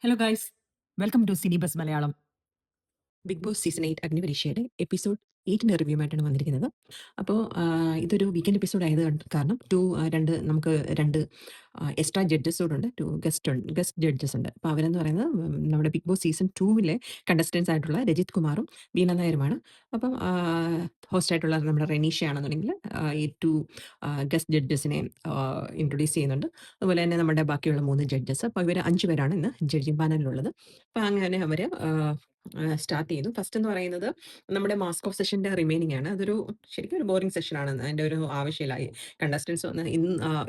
Hello guys, welcome to Cinebuzz Malayalam. Bigg Boss season 8 അഗ്നിപരീക്ഷയുടെ episode 8ന്റെ റിവ്യൂമായിട്ടാണ് വന്നിരിക്കുന്നത്. അപ്പോൾ ഇതൊരു വീക്കെൻഡ് എപ്പിസോഡ് ആയത് കാരണം 2 എക്സ്ട്രാ ജഡ്ജസ് കൂടെ ഉണ്ട്. 2 ഗസ്റ്റ് ജഡ്ജസ് ഉണ്ട്. അപ്പോൾ അവരെന്ന് പറയുന്നത് നമ്മുടെ ബിഗ് ബോസ് സീസൺ 2വിലെ കണ്ടസ്റ്റൻസ് ആയിട്ടുള്ള രജിത് കുമാറും വീണ നായരുമാണ്. അപ്പം ഹോസ്റ്റ് ആയിട്ടുള്ള നമ്മുടെ റെനീഷയാണെന്നുണ്ടെങ്കിൽ ഈ 2 ഗസ്റ്റ് ജഡ്ജസിനെ ഇൻട്രൊഡ്യൂസ് ചെയ്യുന്നുണ്ട്. അതുപോലെ തന്നെ നമ്മുടെ ബാക്കിയുള്ള 3 ജഡ്ജസ്. അപ്പോൾ ഇവർ 5 പേരാണ് ഇന്ന് ജഡ്ജിങ് പാനലിലുള്ളത്. അപ്പോൾ അങ്ങനെ അവർ സ്റ്റാർട്ട് ചെയ്തു. ഫസ്റ്റ് എന്ന് പറയുന്നത് നമ്മുടെ മാസ്ക് ഓഫ് സെഷന്റെ റിമൈനിങ് ആണ്. അതൊരു ശരിക്കും ഒരു ബോറിംഗ് സെഷനാണ്. അതിന്റെ ഒരു ആവശ്യമില്ല. ഈ കണ്ടസ്റ്റൻസ് വന്ന്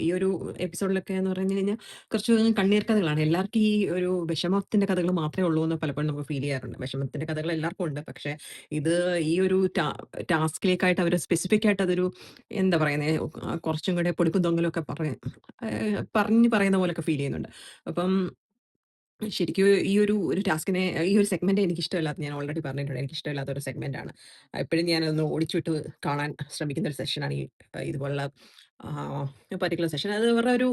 ഈ ഒരു എപ്പിസോഡിലൊക്കെ എന്ന് പറഞ്ഞു കഴിഞ്ഞാൽ കുറച്ച് കണ്ണീർ കഥകളാണ്. എല്ലാവർക്കും ഈ ഒരു വിഷമത്തിന്റെ കഥകൾ മാത്രമേ ഉള്ളൂ എന്ന് പലപ്പോഴും നമുക്ക് ഫീൽ ചെയ്യാറുണ്ട്. വിഷമത്തിന്റെ കഥകൾ എല്ലാവർക്കും ഉണ്ട്. പക്ഷേ ഇത് ഈ ഒരു ടാസ്കിലേക്കായിട്ട് അവർ സ്പെസിഫിക് ആയിട്ട് അതൊരു എന്താ പറയുന്നത്, കുറച്ചും കൂടെ പൊടിപ്പും തൊങ്ങലും ഒക്കെ പറഞ്ഞു പറയുന്ന പോലെയൊക്കെ ഫീൽ ചെയ്യുന്നുണ്ട്. അപ്പം ശരിക്കും ഈ ഒരു ടാസ്കിനെ, ഈ ഒരു സെഗ്മെന്റ് എനിക്കിഷ്ടമല്ലാത്ത, ഞാൻ ഓൾറെഡി പറഞ്ഞിട്ടുണ്ട്, എനിക്കിഷ്ടമില്ലാത്ത ഒരു സെഗ്മെന്റാണ്. എപ്പഴും ഞാനതൊന്ന് ഓടിച്ചുവിട്ട് കാണാൻ ശ്രമിക്കുന്ന ഒരു സെഷനാണ് ഇതുപോലുള്ള പർട്ടിക്കുലർ സെഷൻ. അത് അവരുടെ ഒരു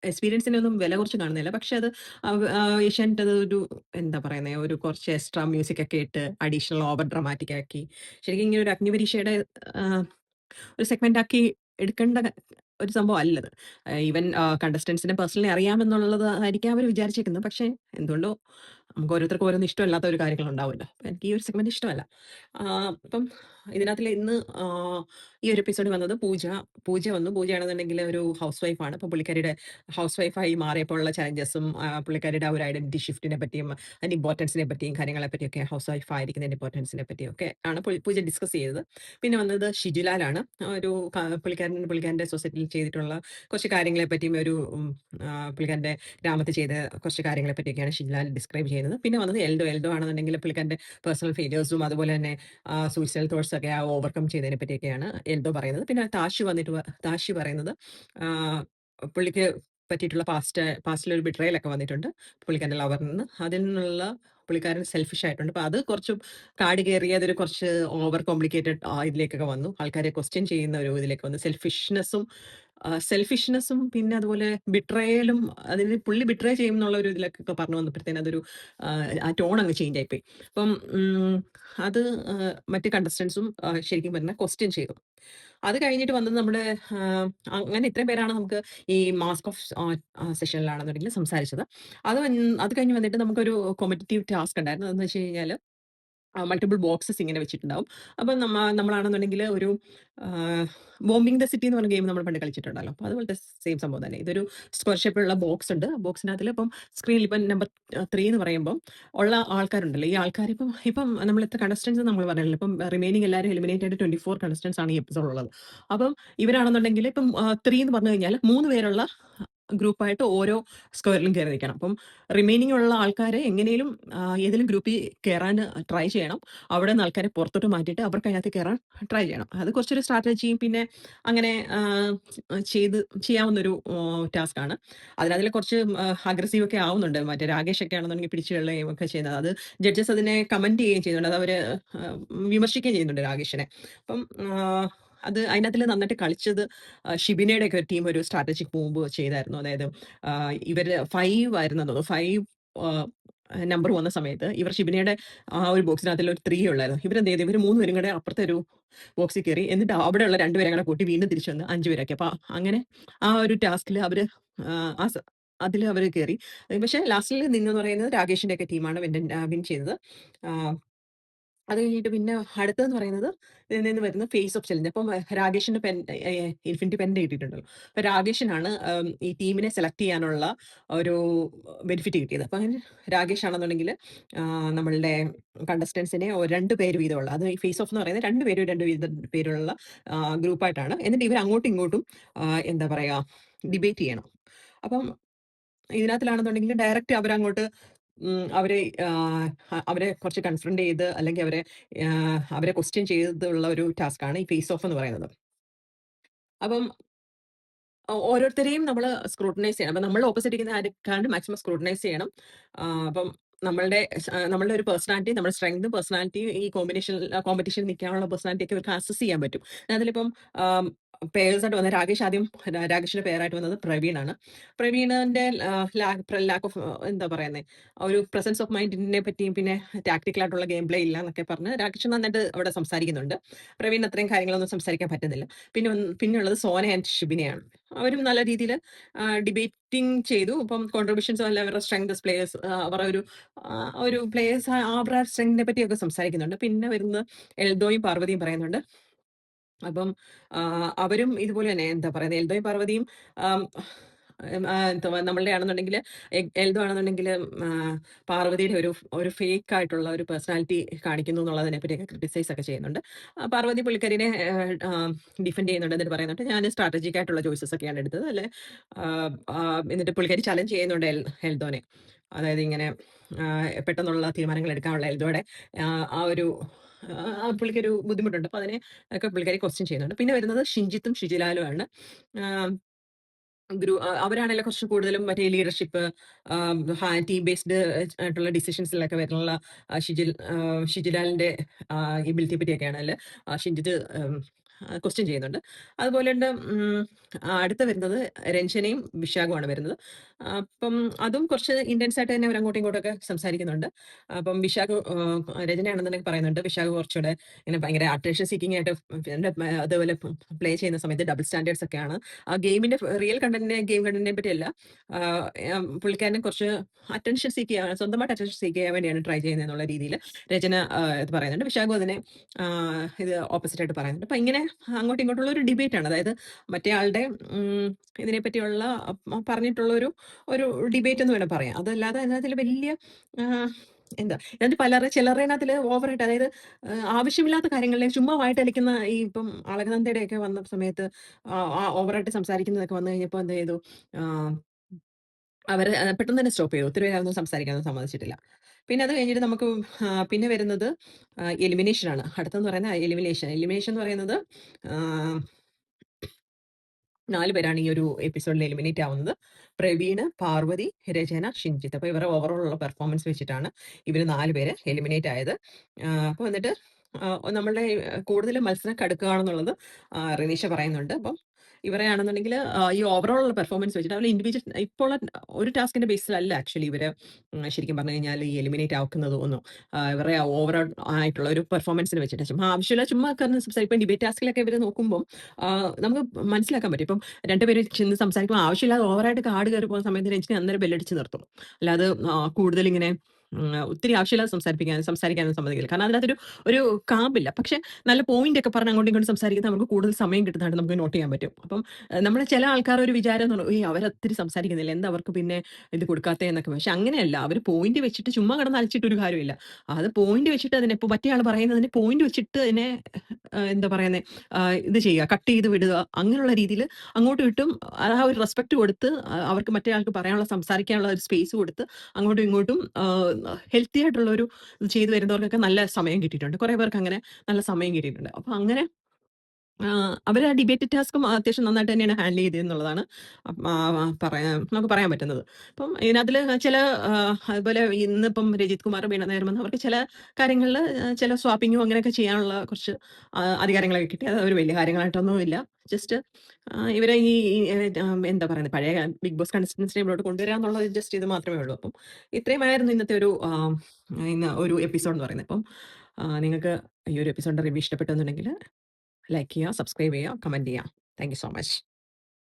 എക്സ്പീരിയൻസിനെ ഒന്നും വില കുറച്ച് കാണുന്നില്ല. പക്ഷെ അത് ഏഷ്യാനെറ്റ് അതൊരു എന്താ പറയുന്നെ, ഒരു കുറച്ച് എക്സ്ട്രാ മ്യൂസിക് ഒക്കെ ഇട്ട് അഡീഷണൽ ഓവർ ഡ്രമാറ്റിക് ആക്കി ശരിക്കും ഇങ്ങനെ ഒരു അഗ്നിപരീക്ഷയുടെ ആഹ് ഒരു സെഗ്മെന്റ് ആക്കി എടുക്കേണ്ട ഒരു സംഭവം അല്ലത്. ഈവൻ കണ്ടസ്റ്റന്റ്സിനെ പേഴ്സണലി അറിയാമെന്നുള്ളത് ആയിരിക്കാം അവർ വിചാരിച്ചേക്കുന്നത്. പക്ഷേ എന്തുകൊണ്ടോ നമുക്ക് ഓരോരുത്തർക്കും ഓരോന്ന് ഇഷ്ടമല്ലാത്ത ഒരു കാര്യങ്ങളുണ്ടാവുമല്ലോ. അപ്പൊ എനിക്ക് ഈ ഒരു സെഗ്മെന്റ് ഇഷ്ടമല്ല. അപ്പം ഇതിനകത്തില് ഇന്ന് ഈ ഒരു എപ്പിസോഡിൽ വന്നത് പൂജ വന്നു. പൂജയാണെന്നുണ്ടെങ്കിൽ ഒരു ഹൗസ് വൈഫാണ്. അപ്പോൾ പുള്ളിക്കാരിയുടെ ഹൗസ് വൈഫായി മാറിയപ്പോഴുള്ള ചലഞ്ചസും പുള്ളിക്കാരിയുടെ ആ ഒരു ഐഡന്റിറ്റി ഷിഫ്റ്റിനെ പറ്റിയും അതിന്റെ ഇമ്പോർട്ടൻസിനെ പറ്റിയും കാര്യങ്ങളെ പറ്റിയൊക്കെ, ഹൗസ് വൈഫ് ആയിരിക്കുന്നതിന്റെ ഇമ്പോർട്ടൻസിനെ പറ്റിയൊക്കെ ആണ് പൂജ ഡിസ്കസ് ചെയ്തത്. പിന്നെ വന്നത് ഷിജുലാലാണ്. ഒരു പുള്ളിക്കാരന്റെ സൊസൈറ്റിയിൽ ചെയ്തിട്ടുള്ള കുറച്ച് കാര്യങ്ങളെ പറ്റിയും പുള്ളിക്കാരന്റെ ഗ്രാമത്തിൽ ചെയ്ത കുറച്ച് കാര്യങ്ങളെ പറ്റിയൊക്കെയാണ് ഷിജുലാൽ ഡിസ്ക്രൈബ് ചെയ്യുന്നത്. പിന്നെ വന്നത് എൽഡോ ആണെന്നുണ്ടെങ്കിൽ പുള്ളിക്കാരന്റെ പേഴ്സണൽ ഫെയിലിയേഴ്സും അതുപോലെ തന്നെ സൂയിസൈഡ് തോട്ട്സ് ഒക്കെ ഓവർകം ചെയ്തതിനെ പറ്റിയൊക്കെയാണ് എൽദോ പറയുന്നത്. പിന്നെ താഷി പറയുന്നത് പുള്ളിക്ക് പറ്റിയിട്ടുള്ള പാസ്റ്റിലൊരു ബിട്രയലൊക്കെ വന്നിട്ടുണ്ട് പുള്ളിക്കാരന്റെ ലവറിൽ നിന്ന്. അതിൽ നിന്നുള്ള പുള്ളിക്കാരൻ സെൽഫിഷ് ആയിട്ടുണ്ട്. അപ്പൊ അത് കുറച്ച് കാട് കയറി അതൊരു കുറച്ച് ഓവർ കോംപ്ലിക്കേറ്റഡ് ഇതിലേക്കൊക്കെ വന്നു. ആൾക്കാരെ ക്വസ്റ്റ്യൻ ചെയ്യുന്ന ഒരു ഇതിലേക്ക് വന്നു. സെൽഫിഷ്നെസ്സും പിന്നെ അതുപോലെ ബിട്രയലും, അതിന് പുള്ളി ബിട്രേ ചെയ്യും എന്നുള്ള ഒരു ഇതിലേക്കൊക്കെ പറഞ്ഞു വന്നപ്പോഴത്തേന് അതൊരു ആ ടോൺ അങ്ങ് ചേഞ്ച് ആയിപ്പോയി. അപ്പം അത് മറ്റ് കണ്ടസ്റ്റൻസും ശരിക്കും പറഞ്ഞാൽ ക്വസ്റ്റ്യൻ ചെയ്തു. അത് കഴിഞ്ഞിട്ട് വന്നത് നമ്മുടെ അങ്ങനെ ഇത്രയും പേരാണ് നമുക്ക് ഈ മാസ്ക് ഓഫ് സെഷനിലാണെന്നുണ്ടെങ്കിൽ സംസാരിച്ചത്. അത് കഴിഞ്ഞ് വന്നിട്ട് നമുക്കൊരു കോമ്പറ്റിറ്റീവ് ടാസ്ക് ഉണ്ടായിരുന്നു. അതെന്ന് വെച്ച് കഴിഞ്ഞാല് മൾട്ടിപ്പിൾ ബോക്സസ് ഇങ്ങനെ വെച്ചിട്ടുണ്ടാവും. അപ്പം നമ്മളാണെന്നുണ്ടെങ്കിൽ ഒരു ബോംബിംഗ് ദ സിറ്റി എന്ന് പറഞ്ഞ ഗെയിം നമ്മൾ പണ്ട് കളിച്ചിട്ടുണ്ടല്ലോ. അപ്പോൾ അതുപോലത്തെ സെയിം സംഭവം തന്നെ. ഇതൊരു സ്ക്വയർ ഷേപ്പിലുള്ള ബോക്സ് ഉണ്ട്. ബോക്സിനകത്തിൽ ഇപ്പം സ്ക്രീനിൽ ഇപ്പം നമ്പർ 3 എന്ന് പറയുമ്പം ഉള്ള ആൾക്കാരുണ്ടല്ലോ. ഈ ആൾക്കാർ ഇപ്പം ഇപ്പം നമ്മൾ എത്ര കണ്ടസ്റ്റൻസ് നമ്മൾ പറഞ്ഞല്ലോ. ഇപ്പം റിമൈനിങ് എല്ലാവരും എലിമിനേറ്റ് ആയിട്ട് 24 കണ്ടസ്റ്റൻസ് ആണ് ഈ എപ്പിസോഡ് ഉള്ളത്. അപ്പം ഇവരാണെന്നുണ്ടെങ്കിൽ ഇപ്പം 3 എന്ന് പറഞ്ഞു കഴിഞ്ഞാൽ 3 പേരുള്ള ഗ്രൂപ്പായിട്ട് ഓരോ സ്ക്വയറിലും കയറി നിൽക്കണം. അപ്പം റിമൈനിങ് ഉള്ള ആൾക്കാരെ എങ്ങനെയും ഏതെങ്കിലും ഗ്രൂപ്പിൽ കയറാൻ ട്രൈ ചെയ്യണം. അവിടെ നിന്ന് ആൾക്കാരെ പുറത്തോട്ട് മാറ്റിയിട്ട് അവർക്ക് അതിനകത്ത് കയറാൻ ട്രൈ ചെയ്യണം. അത് കുറച്ചൊരു സ്ട്രാറ്റജിയും പിന്നെ അങ്ങനെ ചെയ്യാവുന്നൊരു ടാസ്ക്കാണ്. അതിൽ കുറച്ച് അഗ്രസീവ് ഒക്കെ ആവുന്നുണ്ട്. മറ്റേ രാകേഷൊക്കെ ആണെന്നുണ്ടെങ്കിൽ പിടിച്ചു തള്ളുകയും ഒക്കെ ചെയ്യുന്നത്. അത് ജഡ്ജസ് അതിനെ കമന്റ് ചെയ്യുകയും ചെയ്യുന്നുണ്ട്. അത് അവര് വിമർശിക്കുകയും ചെയ്യുന്നുണ്ട് രാകേഷിനെ. അപ്പം അത് അതിനകത്തിൽ നന്നായിട്ട് കളിച്ചത് ഷിബിനയുടെ ഒക്കെ ടീം ഒരു സ്ട്രാറ്റജിക് മൂവ് ചെയ്തായിരുന്നു. അതായത് ഇവര് 5 ആയിരുന്നെന്ന് തോന്നുന്നു. 5 നമ്പർ വന്ന സമയത്ത് ഇവർ ഷിബിനയുടെ ആ ഒരു ബോക്സിനകത്തിൽ ഒരു 3 ഉള്ളായിരുന്നു. ഇവരെന്ത് ചെയ്തു, ഇവര് 3 പേരും കൂടെ അപ്പുറത്തെ ഒരു ബോക്സിൽ കയറി. എന്നിട്ട് അവിടെയുള്ള 2 പേരെ കൂടെ കൂട്ടി വീണ്ടും തിരിച്ചു വന്ന് 5 പേരാക്കി. അപ്പൊ അങ്ങനെ ആ ഒരു ടാസ്കില് അവര് അതില് അവര് കേറി. പക്ഷെ ലാസ്റ്റിൽ നിന്നെന്ന് പറയുന്നത് രാകേഷിന്റെ ഒക്കെ ടീമാണ് വിൻ ചെയ്തത്. അത് കഴിഞ്ഞിട്ട് പിന്നെ അടുത്തതെന്ന് പറയുന്നത് നിന്ന് വരുന്ന ഫേസ് ഓഫ് ചലഞ്ച്. അപ്പം രാകേഷിന്റെ ഇൻഫിനിറ്റി പെൻ കിട്ടിയിട്ടുണ്ടല്ലോ. അപ്പൊ രാകേഷിനാണ് ഈ ടീമിനെ സെലക്ട് ചെയ്യാനുള്ള ഒരു ബെനിഫിറ്റ് കിട്ടിയത്. അപ്പൊ അങ്ങനെ രാകേഷ് ആണെന്നുണ്ടെങ്കിൽ നമ്മളുടെ കണ്ടസ്റ്റൻസിനെ 2 പേര് വീതമുള്ള, അത് ഈ ഫേസ് ഓഫ് എന്ന് പറയുന്നത് 2 പേര് 2 പേരുള്ള ഗ്രൂപ്പായിട്ടാണ്. എന്നിട്ട് ഇവർ അങ്ങോട്ടും ഇങ്ങോട്ടും എന്താ പറയാ, ഡിബേറ്റ് ചെയ്യണം. അപ്പം ഇതിനകത്തിലാണെന്നുണ്ടെങ്കിൽ ഡയറക്റ്റ് അവരങ്ങോട്ട് അവരെ അവരെ കുറച്ച് കൺഫ്രണ്ട് ചെയ്ത്, അല്ലെങ്കിൽ അവരെ ക്വസ്റ്റ്യൻ ചെയ്തുള്ള ഒരു ടാസ്ക്കാണ് ഈ ഫേസ് ഓഫ് എന്ന് പറയുന്നത്. അപ്പം ഓരോരുത്തരെയും നമ്മള് സ്ക്രൂട്ടനൈസ് ചെയ്യണം. അപ്പൊ നമ്മൾ ഓപ്പോസിറ്റ് ഇരിക്കുന്ന ആരെക്കാളും മാക്സിമം സ്ക്രൂട്ടനൈസ് ചെയ്യണം. അപ്പം നമ്മളുടെ ഒരു പേഴ്സണാലിറ്റി, നമ്മുടെ സ്ട്രെങ്തും പേഴ്സണാലിറ്റിയും ഈ കോമ്പറ്റീഷനിൽ നിൽക്കാനുള്ള പേഴ്സണാലിറ്റി ഒക്കെ ഇവർക്ക് അസസ് ചെയ്യാൻ പറ്റും. അതിലിപ്പം പേയേഴ്സായിട്ട് വന്ന രാകേഷ് ആദ്യം രാകേഷിന്റെ പേരായിട്ട് വന്നത് പ്രവീണാണ്. പ്രവീണിന്റെ ലാക്ക് ഓഫ് എന്താ പറയുന്നേ, ഒരു പ്രസൻസ് ഓഫ് മൈൻഡിനെ പറ്റിയും പിന്നെ ടാക്ടിക്കൽ ആയിട്ടുള്ള ഗെയിം പ്ലേ ഇല്ല എന്നൊക്കെ പറഞ്ഞ് രാകേഷ് നന്നായിട്ട് അവിടെ സംസാരിക്കുന്നുണ്ട്. പ്രവീണിന് അത്രയും കാര്യങ്ങളൊന്നും സംസാരിക്കാൻ പറ്റുന്നില്ല. പിന്നെയുള്ളത് സോന ആൻഡ് ഷിബിനെയാണ്. അവരും നല്ല രീതിയിൽ ഡിബേറ്റിംഗ് ചെയ്തു. ഇപ്പം കോൺട്രിബ്യൂഷൻസ് അല്ല, അവരുടെ സ്ട്രെങ്ത് പ്ലേയേഴ്സ്, അവരുടെ ഒരു പ്ലേയേഴ്സ് അവരുടെ സ്ട്രെങ്തിനെ പറ്റിയൊക്കെ സംസാരിക്കുന്നുണ്ട്. പിന്നെ വരുന്നത് എൽദോയും പാർവതിയും പറയുന്നുണ്ട്. അപ്പം അവരും ഇതുപോലെ തന്നെ എന്താ പറയുന്നത്, എൽദോയും പാർവതിയും ആം, എന്തുവാ നമ്മളുടെ ആണെന്നുണ്ടെങ്കിൽ എൽദോ ആണെന്നുണ്ടെങ്കിൽ പാർവതിയുടെ ഒരു ഒരു ഫേക്ക് ആയിട്ടുള്ള ഒരു പേഴ്സണാലിറ്റി കാണിക്കുന്നു എന്നുള്ളതിനെ പറ്റിയൊക്കെ ക്രിട്ടിസൈസ് ഒക്കെ ചെയ്യുന്നുണ്ട്. പാർവതി പുള്ളിക്കാരിനെ ഡിഫെൻഡ് ചെയ്യുന്നുണ്ട്. എന്നിട്ട് പറയുന്നുണ്ട് ഞാൻ സ്ട്രാറ്റജിക് ആയിട്ടുള്ള ചോയ്സസ് ഒക്കെയാണ് എടുത്തത് അല്ലെ. എന്നിട്ട് പുള്ളിക്കാരി ചലഞ്ച് ചെയ്യുന്നുണ്ട് എൽദോനെ. അതായത് ഇങ്ങനെ പെട്ടെന്നുള്ള തീരുമാനങ്ങൾ എടുക്കാനുള്ള എൽദോയുടെ ആ ഒരു പുള്ളിക്കൊരു ബുദ്ധിമുട്ടുണ്ട്. അപ്പൊ അതിനെ ഒക്കെ പുള്ളിക്കാരി ക്വസ്റ്റ്യൻ ചെയ്യുന്നുണ്ട്. പിന്നെ വരുന്നത് ഷിഞ്ചിത്തും ഷിജിലാലും ആണ്. അവരാണല്ലോ കുറച്ച് കൂടുതലും മറ്റേ ലീഡർഷിപ്പ്, ടീം ബേസ്ഡ് ആയിട്ടുള്ള ഡിസിഷൻസിലൊക്കെ വരുന്ന ഷിജിലാലിന്റെ എബിലിറ്റിയെ പറ്റിയൊക്കെയാണല്ലോ ഷിഞ്ചിത്ത് ക്വസ്റ്റ്യൻ ചെയ്യുന്നുണ്ട്. അതുപോലെ ഉണ്ട് അടുത്ത വരുന്നത് രഞ്ജനയും വിശാഖുമാണ് വരുന്നത്. അപ്പം അതും കുറച്ച് ഇന്റൻസ് ആയിട്ട് തന്നെ അവർ അങ്ങോട്ടും ഇങ്ങോട്ടൊക്കെ സംസാരിക്കുന്നുണ്ട്. അപ്പം വിശാഖ് രചനയാണെന്നുണ്ടെങ്കിൽ പറയുന്നുണ്ട് വിശാഖ് കുറച്ചുകൂടെ ഇങ്ങനെ ഭയങ്കര അറ്റൻഷൻ സീക്കിംഗ് ആയിട്ട് അതുപോലെ പ്ലേ ചെയ്യുന്ന സമയത്ത് ഡബിൾ സ്റ്റാൻഡേർഡ്സ് ഒക്കെയാണ്. ആ ഗെയിമിന്റെ റിയൽ ഗെയിം കണ്ടന്റിനെ പറ്റിയല്ല, പുള്ളിക്കാരനെ കുറച്ച് അറ്റൻഷൻ സീക്ക് ചെയ്യാൻ, സ്വന്തമായിട്ട് അറ്റൻഷൻ സീക്ക് ചെയ്യാൻ വേണ്ടിയാണ് ട്രൈ ചെയ്യുന്നത് എന്നുള്ള രീതിയിൽ രചന ഇത് പറയുന്നുണ്ട്. വിശാഖു അതിനെ ഇത് ഓപ്പോസിറ്റ് ആയിട്ട് പറയുന്നുണ്ട്. അപ്പൊ ഇങ്ങനെ അങ്ങോട്ടും ഇങ്ങോട്ടുള്ള ഒരു ഡിബേറ്റ് ആണ്. അതായത് മറ്റേ ആളുടെ ഇതിനെ പറ്റിയുള്ള പറഞ്ഞിട്ടുള്ള ഒരു ഡിബേറ്റ് എന്ന് വേണം പറയാം. അതല്ലാതെ അതിനകത്തിൽ വലിയ എന്താ ഇതിനകത്ത് ചിലരുടെ അതിൽ ഓവറായിട്ട്, അതായത് ആവശ്യമില്ലാത്ത കാര്യങ്ങളിലെ ചുമ്മാ വായിട്ടലിക്കുന്ന ഈ ഇപ്പം അളകനന്ദയുടെ ഒക്കെ വന്ന സമയത്ത് ഓവറായിട്ട് സംസാരിക്കുന്നതൊക്കെ വന്നു കഴിഞ്ഞപ്പോൾ എന്ത് ചെയ്തു, അവര് പെട്ടെന്ന് തന്നെ സ്റ്റോപ്പ് ചെയ്തു. ഒത്തിരി നേരമൊന്നും സംസാരിക്കാനൊന്നും സമ്മതിച്ചിട്ടില്ല. പിന്നെ അത് കഴിഞ്ഞിട്ട് നമുക്ക് പിന്നെ വരുന്നത് എലിമിനേഷൻ ആണ്. അടുത്തെന്ന് പറയുന്നത് എലിമിനേഷൻ. എലിമിനേഷൻ എന്ന് പറയുന്നത് 4 പേരാണ് ഈ ഒരു എപ്പിസോഡിൽ എലിമിനേറ്റ് ആവുന്നത്. പ്രവീണ്, പാർവതി, രചന, ഷിൻജിത്ത്. അപ്പൊ ഇവരുടെ ഓവറോൾ ഉള്ള പെർഫോമൻസ് വെച്ചിട്ടാണ് ഇവര് 4 പേര് എലിമിനേറ്റ് ആയത്. അപ്പൊ എന്നിട്ട് നമ്മളുടെ കൂടുതൽ മത്സരം കടുക്കുകയാണെന്നുള്ളത് റിനീഷ പറയുന്നുണ്ട്. അപ്പം ഇവരെയാണെന്നുണ്ടെങ്കിൽ ഈ ഓവറോൾ ഉള്ള പെർഫോമൻസ് വെച്ചിട്ട് അവർ ഇൻഡിവിജ്വൽ ഇപ്പോൾ ഒരു ടാസ്കിന്റെ ബേസിലല്ല ആക്ച്വലി ഇവര് ശരിക്കും പറഞ്ഞു കഴിഞ്ഞാൽ ഈ എലിമിനേറ്റ് ആക്കുന്നത് ഒന്നും. ഇവരുടെ ഓവറോൾ ആയിട്ടുള്ള ഒരു പെർഫോമൻസിന് വെച്ചിട്ട് ആവശ്യമില്ല ചുമ്മാ കാരണം സംസാരിക്കും. ഇപ്പം ഡിബേറ്റ് ടാസ്കിലൊക്കെ ഇവർ നോക്കുമ്പോൾ നമുക്ക് മനസ്സിലാക്കാൻ പറ്റും. ഇപ്പം രണ്ടുപേരും ചെന്ന് സംസാരിക്കുമ്പോൾ ആവശ്യമില്ലാതെ ഓവറായിട്ട് കാട് കയറി പോകുന്ന സമയത്ത് രഞ്ജിനി അന്നേരം ബെല്ലടിച്ച് നിർത്തും. അല്ലാതെ കൂടുതൽ ഇങ്ങനെ ഒത്തിരി ആവശ്യമില്ലാതെ സംസാരിക്കാനും സമ്മതിക്കില്ല. കാരണം അതിനകത്തൊരു ഒരു കാമ്പില്ല. പക്ഷെ നല്ല പോയിന്റ് ഒക്കെ പറഞ്ഞ് അങ്ങോട്ടും ഇങ്ങോട്ടും സംസാരിക്കുന്നത് നമുക്ക് കൂടുതൽ സമയം കിട്ടുന്നതായിട്ട് നമുക്ക് നോട്ട് ചെയ്യാൻ പറ്റും. അപ്പം നമ്മുടെ ചില ആൾക്കാർ ഒരു വിചാരം എന്ന് പറഞ്ഞാൽ അവരൊത്തിരി സംസാരിക്കുന്നില്ല, എന്താ അവർക്ക് പിന്നെ ഇത് കൊടുക്കാത്തേ എന്നൊക്കെ. പക്ഷെ അങ്ങനെയല്ല, അവർ പോയിന്റ് വെച്ചിട്ട് ചുമ്മാ കിടന്ന് അലച്ചിട്ട് ഒരു കാര്യമില്ല. അത് പോയിന്റ് വെച്ചിട്ട് അതിനെ ഇപ്പോൾ മറ്റേ ആൾ പറയുന്നതിന് പോയിന്റ് വെച്ചിട്ട് അതിനെ എന്താ പറയുന്നത്, ഇത് ചെയ്യുക, കട്ട് ചെയ്ത് വിടുക, അങ്ങനെയുള്ള രീതിയിൽ അങ്ങോട്ടും ഇട്ടും ആ ഒരു റെസ്പെക്ട് കൊടുത്ത് അവർക്ക് മറ്റേ ആൾക്ക് പറയാനുള്ള സംസാരിക്കാനുള്ള ഒരു സ്പേസ് കൊടുത്ത് അങ്ങോട്ടും ഇങ്ങോട്ടും ഹെൽത്തി ആയിട്ടുള്ള ഒരു ഇത് ചെയ്തു വരുന്നവർക്കൊക്കെ നല്ല സമയം കിട്ടിയിട്ടുണ്ട്. കുറേ പേർക്ക് അങ്ങനെ നല്ല സമയം കിട്ടിയിട്ടുണ്ട്. അപ്പൊ അങ്ങനെ അവര് ആ ഡിബേറ്റ് ടാസ്കും അത്യാവശ്യം നന്നായിട്ട് തന്നെയാണ് ഹാൻഡിൽ ചെയ്തതെന്നുള്ളതാണ് നമുക്ക് പറയാൻ പറ്റുന്നത്. അപ്പം ഇതിനകത്തില് ചില അതുപോലെ ഇന്നിപ്പം രജിത് കുമാർ, വീണ നേരം വന്ന് അവർക്ക് ചില കാര്യങ്ങളിൽ ചില സ്വാപ്പിങ്ങും അങ്ങനെയൊക്കെ ചെയ്യാനുള്ള കുറച്ച് അധികാരങ്ങളൊക്കെ കിട്ടി. അത് ഒരു വലിയ കാര്യങ്ങളായിട്ടൊന്നുമില്ല. ജസ്റ്റ് ഇവരെ എന്താ പറയുന്നത്, പഴയ ബിഗ് ബോസ് കണ്ടസ്റ്റൻസിനെ ഇവിടോട്ട് കൊണ്ടുവരിക എന്നുള്ളത് ജസ്റ്റ് ഇത് മാത്രമേ ഉള്ളൂ. അപ്പം ഇത്രയുമായിരുന്നു ഇന്നത്തെ ഇന്ന് ഒരു എപ്പിസോഡ് എന്ന് പറയുന്നത്. അപ്പം നിങ്ങൾക്ക് ഈ ഒരു എപ്പിസോഡിന്റെ റിവ്യൂ ഇഷ്ടപ്പെട്ടെന്നുണ്ടെങ്കിൽ ലൈക്ക് ചെയ്യുക, സബ്സ്ക്രൈബ് ചെയ്യുക, കമന്റ് ചെയ്യുക. Thank you so much.